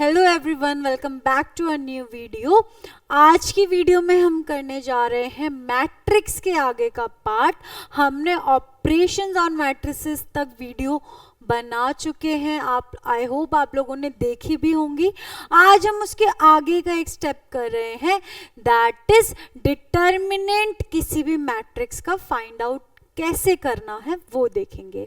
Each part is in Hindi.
Hello everyone, welcome back to a new video. आज की वीडियो में हम करने जा रहे हैं मैट्रिक्स के आगे का पार्ट। हमने ऑपरेशंस ऑन मैट्रिसेस तक वीडियो बना चुके हैं। आई होप आप लोगों ने देखी भी होंगी। आज हम उसके आगे का एक स्टेप कर रहे हैं, दैट इज डिटर्मिनेंट किसी भी मैट्रिक्स का फाइंड आउट कैसे करना है वो देखेंगे।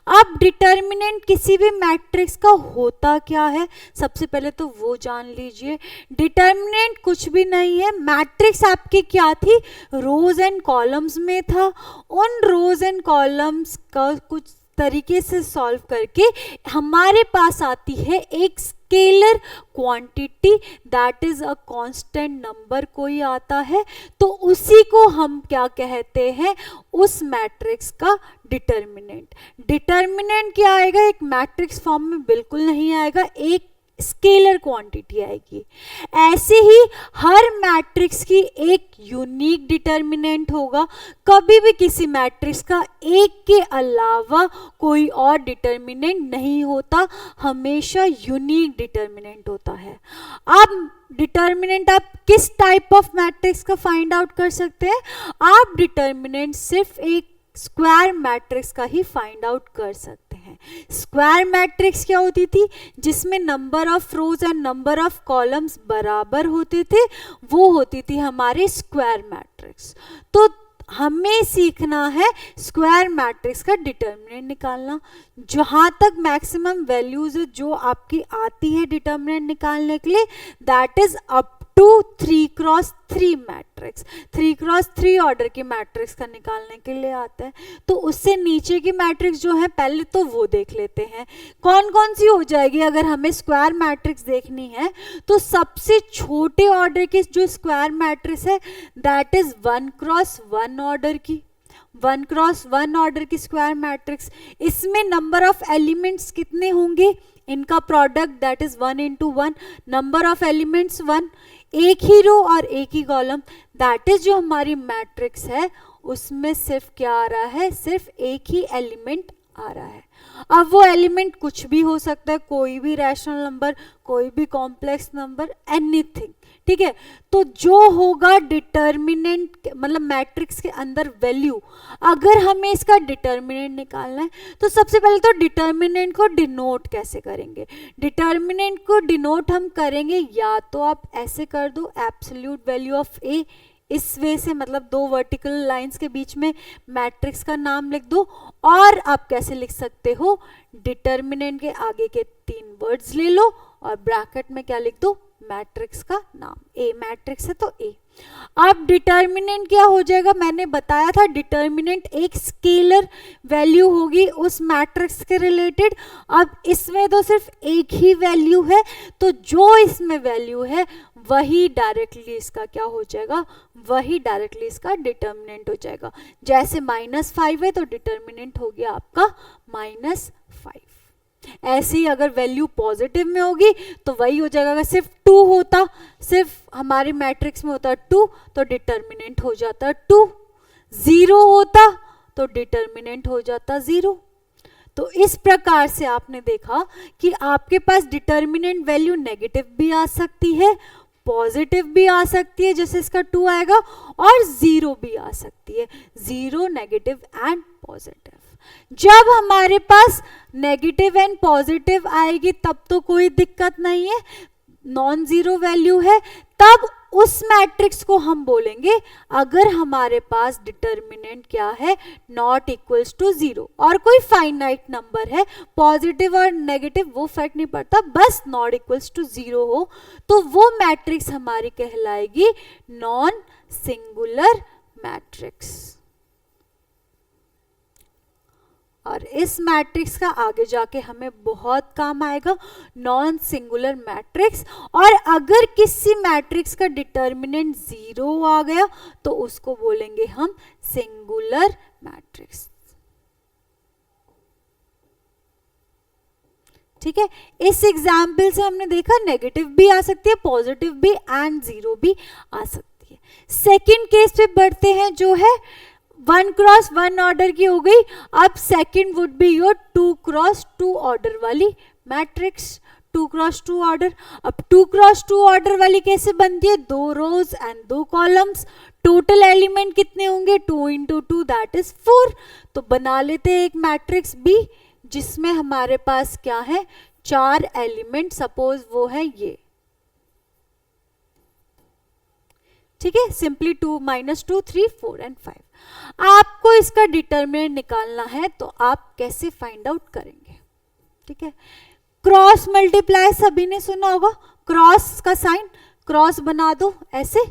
अब डिटर्मिनेंट किसी भी मैट्रिक्स का होता क्या है, सबसे पहले तो वो जान लीजिए। डिटर्मिनेंट कुछ भी नहीं है। मैट्रिक्स आपकी क्या थी, रोज एंड कॉलम्स में था। उन रोज एंड कॉलम्स का कुछ तरीके से सॉल्व करके हमारे पास आती है एक scalar quantity, that is a constant number कोई आता है, तो उसी को हम क्या कहते हैं, उस मैट्रिक्स का डिटर्मिनेंट। डिटर्मिनेंट क्या आएगा, एक मैट्रिक्स फॉर्म में बिल्कुल नहीं आएगा, एक स्केलर क्वांटिटी आएगी। ऐसे ही हर मैट्रिक्स की एक यूनिक डिटर्मिनेंट होगा। कभी भी किसी मैट्रिक्स का एक के अलावा कोई और डिटर्मिनेंट नहीं होता, हमेशा यूनिक डिटर्मिनेंट होता है। अब डिटर्मिनेंट आप किस टाइप ऑफ मैट्रिक्स का फाइंड आउट कर सकते हैं, आप डिटर्मिनेंट सिर्फ एक स्क्वायर मैट्रिक्स का ही फाइंड आउट कर सकते हैं। स्क्वायर मैट्रिक्स क्या होती थी, जिसमें number of rose and number of columns बराबर होते थे, वो होती थी हमारे स्क्वायर मैट्रिक्स। तो हमें सीखना है स्क्वायर मैट्रिक्स का डिटर्मिनेंट निकालना। जहां तक मैक्सिमम वैल्यूज जो आपकी आती है डिटर्मिनेंट निकालने के लिए, that is up to 3x3 matrix. 3x3 order की मैट्रिक्स का निकालने के लिए आता है। तो उससे नीचे की मैट्रिक्स जो है पहले तो वो देख लेते हैं कौन कौन सी हो जाएगी। अगर हमें स्क्वायर मैट्रिक्स देखनी है तो सबसे छोटे ऑर्डर की जो स्क्वायर मैट्रिक्स है, दैट इज 1x1 ऑर्डर की। 1x1 ऑर्डर की स्क्वायर मैट्रिक्स, इसमें नंबर ऑफ एलिमेंट्स कितने होंगे, इनका product that is 1 into 1, number of elements 1, एक ही रो और एक ही कॉलम, दैट इज जो हमारी मैट्रिक्स है उसमें सिर्फ क्या आ रहा है, सिर्फ एक ही एलिमेंट आ रहा है। अब वो एलिमेंट कुछ भी हो सकता है, कोई भी रैशनल नंबर, कोई भी कॉम्प्लेक्स नंबर, एनीथिंग, ठीक है। तो जो होगा डिटर्मिनेंट मतलब मैट्रिक्स के अंदर वैल्यू, अगर हमें इसका डिटर्मिनेंट निकालना है तो सबसे पहले तो डिटर्मिनेंट को डिनोट कैसे करेंगे। डिटर्मिनेंट को डिनोट हम करेंगे, या तो आप ऐसे कर दो एब्सोल्यूट वैल्यू ऑफ ए, इस वे से, मतलब दो वर्टिकल लाइंस के बीच में मैट्रिक्स का नाम लिख दो। और आप कैसे लिख सकते हो, डिटर्मिनेंट के आगे के 3 वर्ड्स ले लो और ब्रैकेट में क्या लिख दो, मैट्रिक्स का नाम। ए मैट्रिक्स है तो ए। अब डिटर्मिनेंट क्या हो जाएगा, मैंने बताया था डिटर्मिनेंट एक स्केलर वैल्यू होगी उस मैट्रिक्स के रिलेटेड। अब इसमें तो सिर्फ एक ही वैल्यू है, तो जो इसमें वैल्यू है वही डायरेक्टली इसका क्या हो जाएगा, वही डायरेक्टली इसका डिटर्मिनेंट हो जाएगा। जैसे -5 है तो डिटर्मिनेंट हो गया आपका -5। ऐसे ही अगर वैल्यू पॉजिटिव में होगी तो वही हो जाएगा। अगर सिर्फ 2 होता, सिर्फ हमारे मैट्रिक्स में होता 2, तो डिटर्मिनेंट हो जाता 2। 0 होता तो डिटर्मिनेंट हो जाता 0। तो इस प्रकार से आपने देखा कि आपके पास डिटर्मिनेंट वैल्यू नेगेटिव भी आ सकती है, पॉजिटिव भी आ सकती है जैसे इसका 2 आएगा, और 0 भी आ सकती है, 0, नेगेटिव एंड पॉजिटिव। जब हमारे पास नेगेटिव एंड पॉजिटिव आएगी तब तो कोई दिक्कत नहीं है, नॉन जीरो वैल्यू है, तब उस मैट्रिक्स को हम बोलेंगे अगर हमारे पास डिटर्मिनेंट क्या है, नॉट इक्वल्स टू 0, और कोई फाइनाइट नंबर है, पॉजिटिव और नेगेटिव वो फर्क नहीं पड़ता, बस नॉट इक्वल्स टू 0 हो, तो वो मैट्रिक्स हमारी कहलाएगी नॉन सिंगुलर मैट्रिक्स। और इस मैट्रिक्स का आगे जाके हमें बहुत काम आएगा, नॉन सिंगुलर मैट्रिक्स। और अगर किसी मैट्रिक्स का डिटर्मिनेंट 0 आ गया तो उसको बोलेंगे हम सिंगुलर मैट्रिक्स, ठीक है। इस एग्जाम्पल से हमने देखा नेगेटिव भी आ सकती है, पॉजिटिव भी एंड 0 भी आ सकती है। सेकेंड केस पे बढ़ते हैं, जो है 1x1 ऑर्डर की हो गई। अब second would be your 2x2 order वाली मैट्रिक्स। 2 cross 2 order. अब 2 क्रॉस 2 ऑर्डर वाली कैसे बनती है, 2 रोज एंड 2 कॉलम्स। टोटल एलिमेंट कितने होंगे, 2 इंटू 2 दैट इज 4। तो बना लेते हैं एक मैट्रिक्स बी जिसमें हमारे पास क्या है, 4 एलिमेंट, सपोज वो है ये, ठीक है। Simply 2 minus 2 3 4 and 5। आपको इसका डिटरमिनेंट निकालना है तो आप कैसे फाइंड आउट करेंगे, ठीक है। क्रॉस मल्टीप्लाई सभी ने सुना होगा, क्रॉस का साइन, क्रॉस बना दो ऐसे,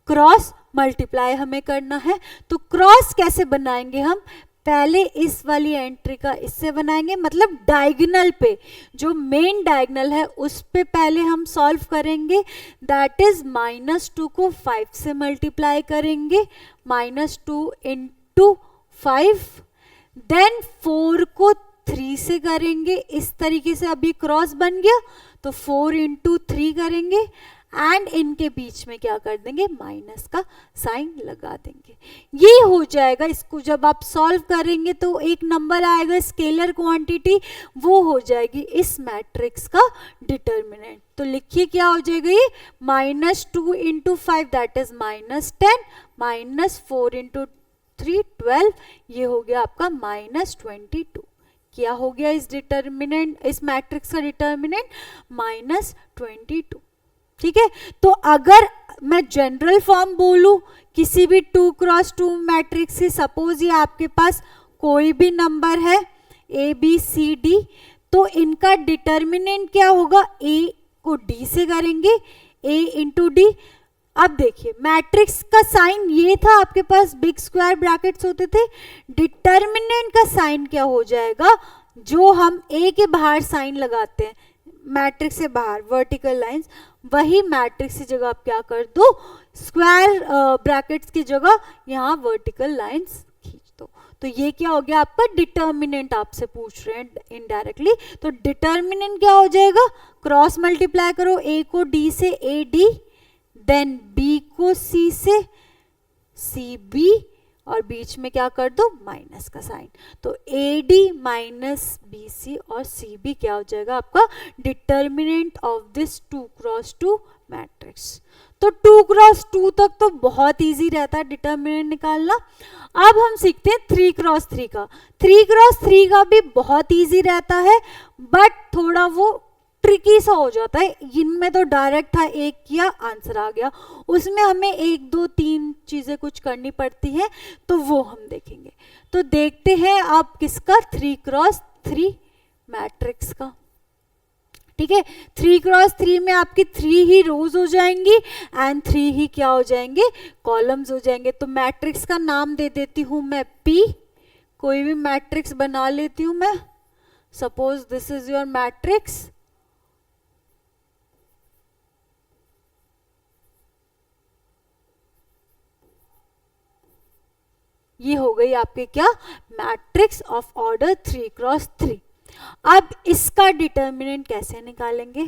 क्रॉस मल्टीप्लाई हमें करना है। तो क्रॉस कैसे बनाएंगे हम, पहले इस वाली एंट्री का इससे बनाएंगे, मतलब डायगोनल पे, जो मेन डायगोनल है उस पे पहले हम सॉल्व करेंगे। दैट इज -2 को 5 से मल्टीप्लाई करेंगे, -2 इंटू 5, देन 4 को 3 से करेंगे, इस तरीके से अभी क्रॉस बन गया। तो 4 इंटू 3 करेंगे एंड इनके बीच में क्या कर देंगे, माइनस का साइन लगा देंगे। ये हो जाएगा। इसको जब आप सॉल्व करेंगे तो एक नंबर आएगा स्केलर क्वांटिटी, वो हो जाएगी इस मैट्रिक्स का डिटर्मिनेंट। तो लिखिए क्या हो जाएगा ये, -2 इंटू 5 दैट इज -10, -4 इंटू 3 12, ये हो गया आपका -22। क्या हो गया इस डिटर्मिनेंट, इस मैट्रिक्स का डिटर्मिनेंट -22, ठीक है। तो अगर मैं जनरल फॉर्म बोलूं किसी भी 2 क्रॉस 2 मैट्रिक्स से, सपोज ये आपके पास कोई भी नंबर है ए बी सी डी, तो इनका डिटर्मिनेंट क्या होगा, ए को डी से करेंगे, ए इंटू डी। अब देखिए मैट्रिक्स का साइन ये था, आपके पास बिग स्क्वायर ब्रैकेट्स होते थे। डिटर्मिनेंट का साइन क्या हो जाएगा, जो हम ए के बाहर साइन लगाते हैं मैट्रिक्स से बाहर, वर्टिकल लाइंस, वही मैट्रिक्स की जगह आप क्या कर दो, स्क्वायर ब्रैकेट्स की जगह यहाँ वर्टिकल लाइंस खींच दो। तो ये क्या हो गया आपका डिटर्मिनेंट, आपसे पूछ रहे हैं इनडायरेक्टली। तो डिटर्मिनेंट क्या हो जाएगा, क्रॉस मल्टीप्लाई करो, ए को डी से ए डी, देन बी को सी से सी बी, और बीच में क्या कर दो, माइनस का साइन। तो A D minus B C और सी बी क्या हो जाएगा आपका determinant of this 2 cross 2 matrix. तो 2 क्रॉस 2 तक तो बहुत इजी रहता है डिटर्मिनेंट निकालना। अब हम सीखते हैं 3 क्रॉस 3 का। 3 क्रॉस 3 का भी बहुत इजी रहता है, बट थोड़ा वो ट्रिकी सा हो जाता है। इनमें तो डायरेक्ट था, एक किया आंसर आ गया, उसमें हमें 1 2 3 चीजें कुछ करनी पड़ती हैं, तो वो हम देखेंगे। तो देखते हैं आप किसका, 3 क्रॉस 3 मैट्रिक्स का, ठीक है। 3 क्रॉस 3 में आपकी 3 ही रोज हो जाएंगी एंड 3 ही क्या हो जाएंगे, कॉलम्स हो जाएंगे। तो मैट्रिक्स का नाम दे देती हूं मैं P, कोई भी मैट्रिक्स बना लेती हूं मैं, suppose this is your matrix, ये हो गई आपके क्या, मैट्रिक्स ऑफ ऑर्डर 3 क्रॉस 3। अब इसका डिटर्मिनेंट कैसे निकालेंगे,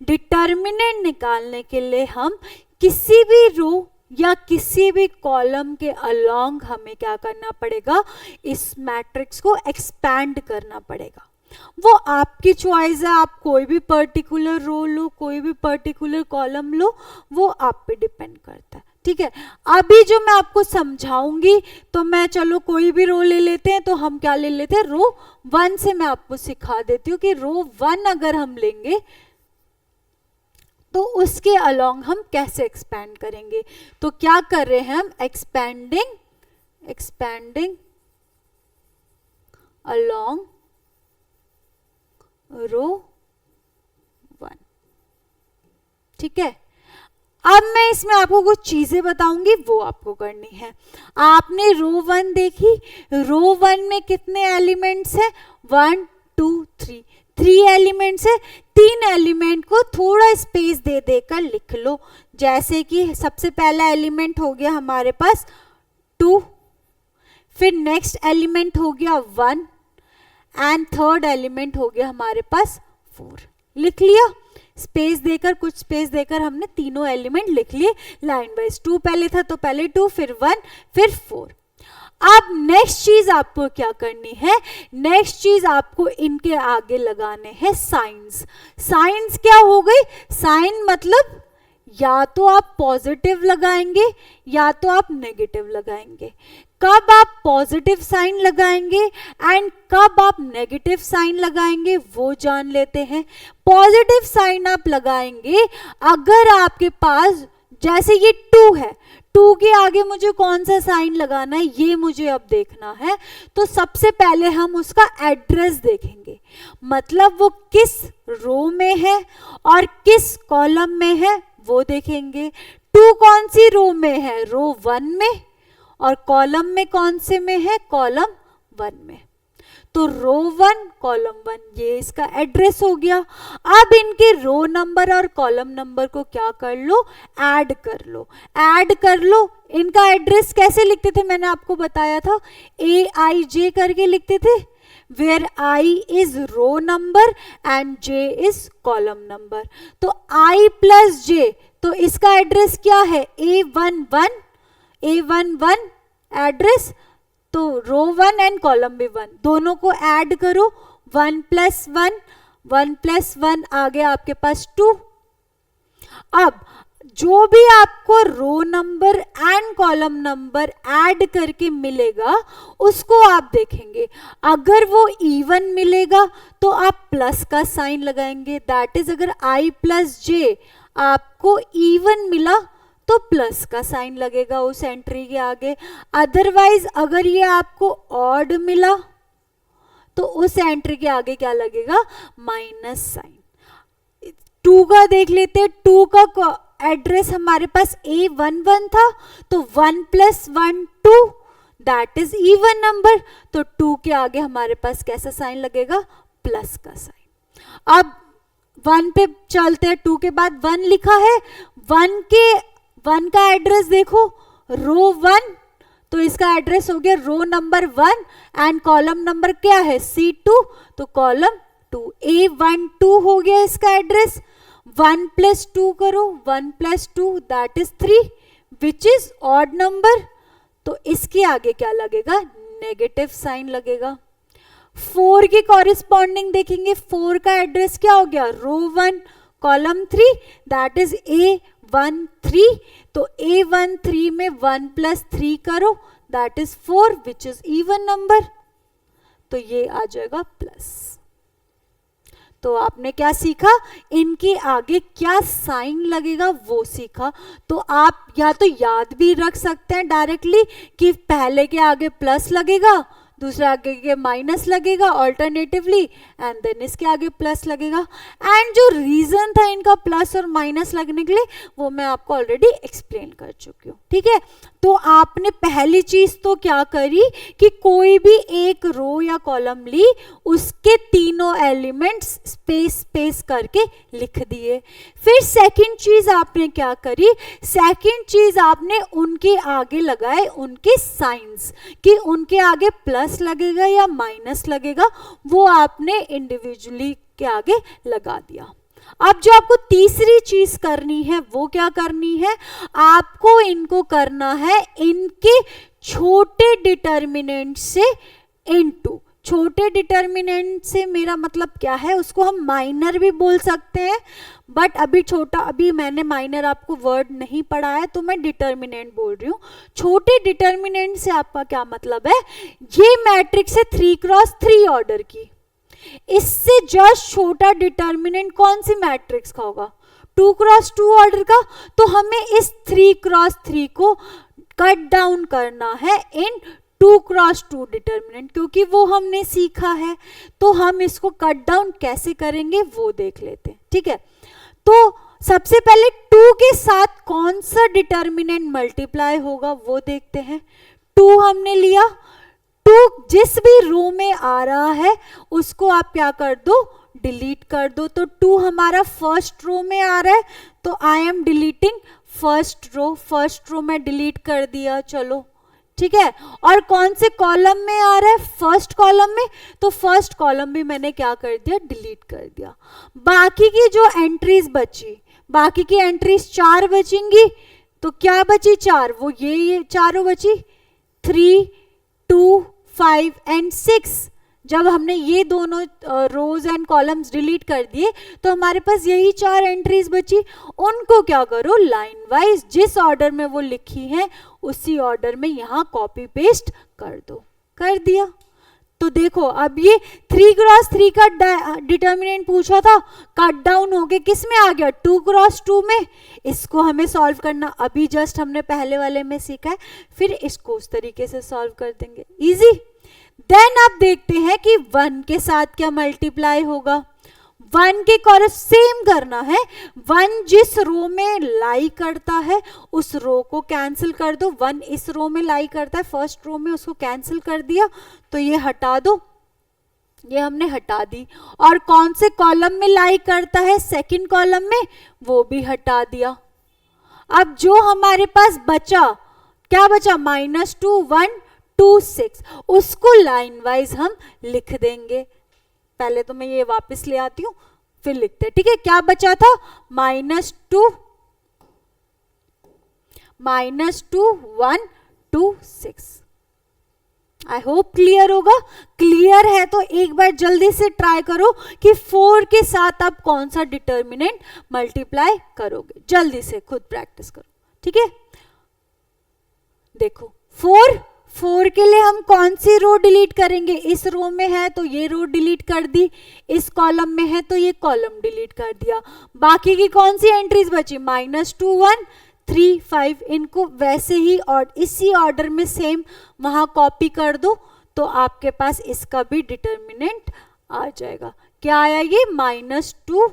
डिटर्मिनेंट निकालने के लिए हम किसी भी रो या किसी भी कॉलम के अलोंग हमें क्या करना पड़ेगा, इस मैट्रिक्स को एक्सपैंड करना पड़ेगा। वो आपकी चॉइस है, आप कोई भी पर्टिकुलर रो लो, कोई भी पर्टिकुलर कॉलम लो, वो आप पे डिपेंड करता है, ठीक है। अभी जो मैं आपको समझाऊंगी, तो मैं चलो कोई भी रो ले लेते हैं, तो हम क्या ले लेते हैं, रो 1 से मैं आपको सिखा देती हूँ कि रो 1 अगर हम लेंगे तो उसके अलोंग हम कैसे एक्सपैंड करेंगे। तो क्या कर रहे हैं हम, एक्सपैंडिंग अलोंग रो 1, ठीक है। अब मैं इसमें आपको कुछ चीजें बताऊंगी, वो आपको करनी है। आपने रो 1 देखी, रो 1 में कितने एलिमेंट्स हैं, 1 2 3, 3 एलिमेंट्स है। 3 एलिमेंट को थोड़ा स्पेस दे देकर लिख लो, जैसे कि सबसे पहला एलिमेंट हो गया हमारे पास 2, फिर नेक्स्ट एलिमेंट हो गया 1 एंड थर्ड एलिमेंट हो गया हमारे पास 4। लिख लिया, स्पेस देकर, कुछ स्पेस देकर हमने तीनों एलिमेंट लिख लिए लाइन वाइज। 2 पहले था तो पहले 2, फिर 1, फिर 4। अब नेक्स्ट चीज आपको क्या करनी है, नेक्स्ट चीज आपको इनके आगे लगाने हैं साइंस। साइंस क्या हो गई, साइन मतलब या तो आप पॉजिटिव लगाएंगे या तो आप नेगेटिव लगाएंगे। कब आप पॉजिटिव साइन लगाएंगे एंड कब आप नेगेटिव साइन लगाएंगे वो जान लेते हैं। पॉजिटिव साइन आप लगाएंगे अगर आपके पास, जैसे ये 2 है, 2 के आगे मुझे कौन सा साइन लगाना है ये मुझे अब देखना है। तो सबसे पहले हम उसका एड्रेस देखेंगे, मतलब वो किस रो में है और किस कॉलम में है वो देखेंगे। 2 कौन सी रो में है, रो 1 में, और कॉलम में कौन से में है, कॉलम 1 में। तो रो 1 कॉलम 1 ये इसका एड्रेस हो गया। अब इनके रो नंबर और कॉलम नंबर को क्या कर लो, ऐड कर लो, ऐड कर लो। इनका एड्रेस कैसे लिखते थे, मैंने आपको बताया था, AIJ करके लिखते थे, where I is row number and J is column number। तो I plus J, तो इसका एड्रेस क्या है, A11 एड्रेस, तो रो 1 एंड कॉलम भी 1, दोनों को ऐड करो, 1 + 1 + 1 आ गया आपके पास 2। अब जो भी आपको row number and column number add करके मिलेगा उसको आप देखेंगे। अगर वो इवन मिलेगा तो आप प्लस का साइन लगाएंगे, दैट इज अगर I + J आपको इवन मिला तो प्लस का साइन लगेगा उस एंट्री के आगे। अदरवाइज अगर ये आपको ऑड मिला तो उस एंट्री के आगे क्या लगेगा, माइनस साइन। 2 का देख लेते हैं, 2 का एड्रेस हमारे पास A11 था, तो 1 + 1 2 दैट इज इवन नंबर, तो 2 के आगे हमारे पास कैसा साइन लगेगा, प्लस का साइन। अब 1 पे चलते हैं, 2 के बाद 1 लिखा है, 1 का एड्रेस देखो, रो 1, तो इसका एड्रेस हो गया row number 1 and column number क्या है, C2, तो कॉलम 2, A12 हो गया इसका एड्रेस। 1 + 2 करो, 1 + 2 that is 3 which is odd number, तो इसके आगे क्या लगेगा, नेगेटिव साइन लगेगा। 4 की कॉरिस्पॉन्डिंग देखेंगे, 4 का एड्रेस क्या हो गया, रो 1 कॉलम 3 दैट इज A13, तो A13 में 1 + 3 करो that is 4 which is even number, तो ये आ जाएगा प्लस। तो आपने क्या सीखा, इनके आगे क्या साइन लगेगा वो सीखा। तो आप या तो याद भी रख सकते हैं डायरेक्टली कि पहले के आगे प्लस लगेगा, दूसरे आगे के माइनस लगेगा ऑल्टरनेटिवली, एंड देन इसके आगे प्लस लगेगा। एंड जो रीजन था इनका प्लस और माइनस लगने के लिए वो मैं आपको ऑलरेडी एक्सप्लेन कर चुकी हूँ, ठीक है। तो आपने पहली चीज तो क्या करी कि कोई भी एक रो या कॉलम ली, उसके तीनों एलिमेंट्स स्पेस करके लिख दिए। फिर सेकंड चीज आपने क्या करी, सेकंड चीज आपने उनके आगे लगाए उनके साइंस, कि उनके आगे प्लस लगेगा या माइनस लगेगा, वो आपने इंडिविजुअली के आगे लगा दिया। अब जो आपको तीसरी चीज करनी है वो क्या करनी है, आपको इनको करना है इनके छोटे डिटर्मिनेंट से इनटू। छोटे डिटर्मिनेंट से मेरा मतलब क्या है, उसको हम माइनर भी बोल सकते हैं, बट अभी छोटा, अभी मैंने माइनर आपको वर्ड नहीं पढ़ा है तो मैं डिटर्मिनेंट बोल रही हूँ। छोटे डिटर्मिनेंट से आपका क्या मतलब है, ये मैट्रिक्स है 3x3 ऑर्डर की, इससे जस्ट छोटा डिटर्मिनेंट कौन सी मैट्रिक्स का होगा, 2x2 ऑर्डर का। तो हमें इस 3x3 को कट डाउन करना है इन 2x2 डिटर्मिनेंट, क्योंकि वो हमने सीखा है। तो हम इसको कट डाउन कैसे करेंगे वो देख लेते हैं, ठीक है। तो सबसे पहले 2 के साथ कौन सा डिटर्मिनेंट मल्टीप्लाई होगा वो देखते हैं। 2 हमने लिया, 2 जिस भी रो में आ रहा है उसको आप क्या कर दो, डिलीट कर दो। तो 2 हमारा फर्स्ट रो में आ रहा है, तो I am deleting first row में डिलीट कर दिया, चलो ठीक है। और कौन से कॉलम में आ रहा है, फर्स्ट कॉलम में, तो फर्स्ट कॉलम भी मैंने क्या कर दिया, डिलीट कर दिया। बाकी की जो एंट्रीज बची, बाकी की एंट्रीज 4 बचेंगी, तो क्या बची 4, वो ये चारों बची, 3 2, 5 एंड 6। जब हमने ये दोनों रोज एंड कॉलम्स डिलीट कर दिए तो हमारे पास यही 4 एंट्रीज बची। उनको क्या करो, लाइन वाइज जिस ऑर्डर में वो लिखी हैं उसी ऑर्डर में यहाँ कॉपी पेस्ट कर दो। कर दिया। तो देखो अब ये 3 क्रॉस 3 का डिटर्मिनेंट पूछा था, कट डाउन हो गए किस में आ गया, 2 क्रॉस 2 में। इसको हमें सॉल्व करना अभी जस्ट हमने पहले वाले में सीखा है, फिर इसको उस तरीके से सॉल्व कर देंगे, इजी। देन आप देखते हैं कि 1 के साथ क्या मल्टीप्लाई होगा, 1 के कॉरस सेम करना है। 1 जिस रो में लाई करता है उस रो को कैंसिल कर दो। 1 इस रो में लाई करता है फर्स्ट रो में, उसको कैंसिल कर दिया तो ये हटा दो, ये हमने हटा दी। और कौन से कॉलम में लाई करता है, सेकंड कॉलम में, वो भी हटा दिया। अब जो हमारे पास बचा, क्या बचा, -2, 1, 2, 6, उसको लाइन वाइज हम लिख देंगे। पहले तो मैं ये वापस ले आती हूं फिर लिखते हैं, ठीक है। क्या बचा था, -2, 1, 2, 6। आई होप क्लियर होगा। क्लियर है तो एक बार जल्दी से ट्राई करो कि 4 के साथ आप कौन सा डिटर्मिनेंट मल्टीप्लाई करोगे। जल्दी से खुद प्रैक्टिस करो, ठीक है। देखो 4 के लिए हम कौन सी रो डिलीट करेंगे, इस रो में है तो ये रो डिलीट कर दी, इस कॉलम में है तो ये कॉलम डिलीट कर दिया। बाकी की कौन सी एंट्रीज बची, -2, 1, 3, 5, इनको वैसे ही और इसी ऑर्डर में सेम वहां कॉपी कर दो तो आपके पास इसका भी डिटर्मिनेंट आ जाएगा। क्या आया ये, -2,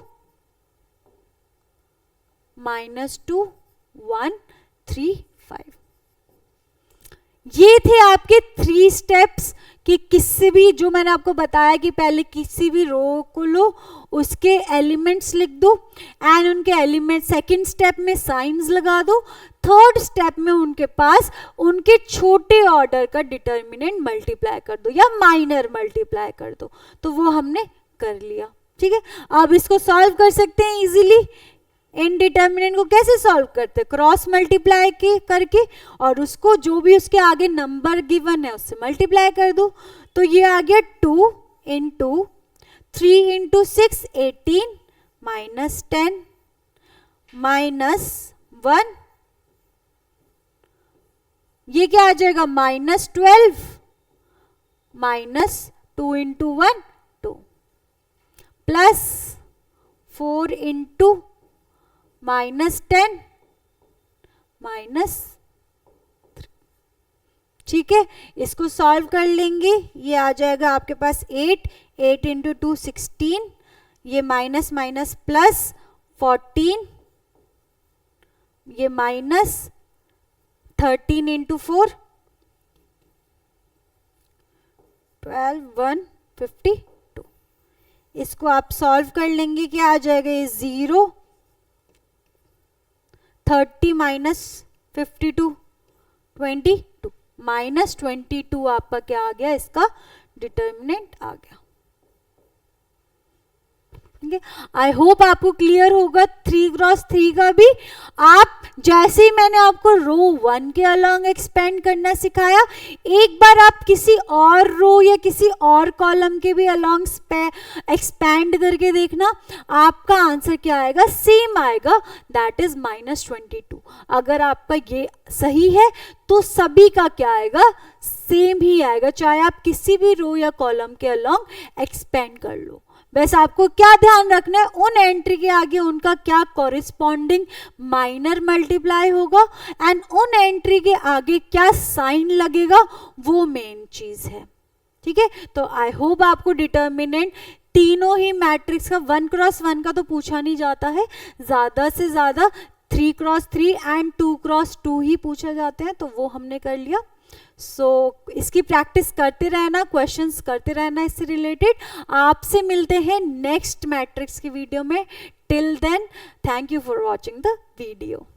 1, 3, 5। ये थे आपके 3 स्टेप्स कि किसी भी, जो मैंने आपको बताया कि पहले किसी भी रो को लो, उसके एलिमेंट्स लिख दो एंड उनके एलिमेंट सेकंड स्टेप में साइंस लगा दो, थर्ड स्टेप में उनके पास उनके छोटे ऑर्डर का डिटर्मिनेंट मल्टीप्लाई कर दो या माइनर मल्टीप्लाई कर दो। तो वो हमने कर लिया, ठीक है। अब इसको सॉल्व कर सकते हैं इजीली। इनडिटर्मिनेंट को कैसे सॉल्व करते हैं, क्रॉस मल्टीप्लाई के करके, और उसको जो भी उसके आगे नंबर गिवन है उससे मल्टीप्लाई कर दो। तो ये आ गया 2 × 3 × 6 18 -10 -1, ये क्या आ जाएगा, -12 -2 × 1 2 प्लस 4 × -10 -3, ठीक है। इसको सॉल्व कर लेंगे, ये आ जाएगा आपके पास 8 × 2 16, ये माइनस माइनस प्लस 14, ये -13 × 4 12 1 52। इसको आप सॉल्व कर लेंगे, क्या आ जाएगा, ये 0 30 -52 22 -22 आपका क्या आ गया, इसका डिटर्मिनेंट आ गया। आई होप आपको क्लियर होगा 3 क्रॉस 3 का भी। आप जैसे ही मैंने आपको रो 1 के अलोंग एक्सपेंड करना सिखाया, एक बार आप किसी और रो या किसी और कॉलम के भी अलोंग एक्सपेंड करके देखना, आपका आंसर क्या आएगा, सेम आएगा, दैट इज -22। अगर आपका ये सही है तो सभी का क्या आएगा, सेम ही आएगा, चाहे आप किसी भी रो या कॉलम के अलोंग एक्सपेंड कर लो। बस आपको क्या ध्यान रखना है, उन एंट्री के आगे उनका क्या कॉरिस्पॉन्डिंग माइनर मल्टीप्लाई होगा एंड उन एंट्री के आगे क्या साइन लगेगा, वो मेन चीज है, ठीक है। तो आई होप आपको डिटर्मिनेंट तीनों ही मैट्रिक्स का 1 क्रॉस 1 का तो पूछा नहीं जाता है, ज्यादा से ज्यादा 3 क्रॉस 3 एंड 2 क्रॉस 2 ही पूछा जाते हैं, तो वो हमने कर लिया। इसकी प्रैक्टिस करते रहना, क्वेश्चंस करते रहना इससे रिलेटेड। आपसे मिलते हैं नेक्स्ट मैट्रिक्स की वीडियो में। Till then, thank you for watching the video.